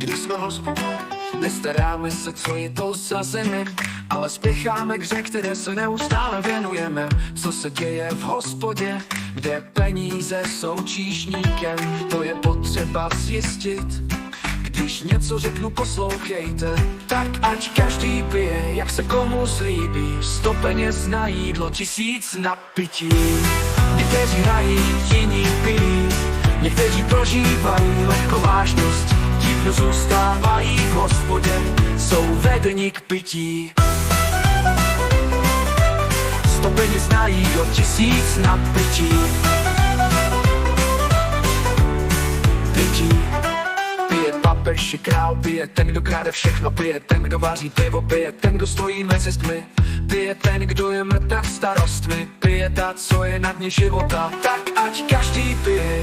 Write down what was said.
Když jsme hospodě, nestaráme se, co je to za zemi, ale spěcháme k hře, které se neustále věnujeme. Co se děje v hospodě, kde peníze jsou číšníkem, to je potřeba zjistit. Když něco řeknu, poslouchejte, tak ať každý pije, jak se komu slíbí. 100 peněz na jídlo, 1000 na pití. Někteří hrají, jiní pijí, někteří prožívají lehkovážnost, ti, kdo zůstávají v hospodě, jsou vedeni k pití. 100 peněz na jídlo, 1000 na pití. Pije papež i král, pije ten, kdo kráde všechno, pije ten, kdo vaří pivo, pije ten, kdo stojí mezi tmy, pije ten, kdo je mrtav starostmi, pije ta, co je na dně života, tak ať každý pije.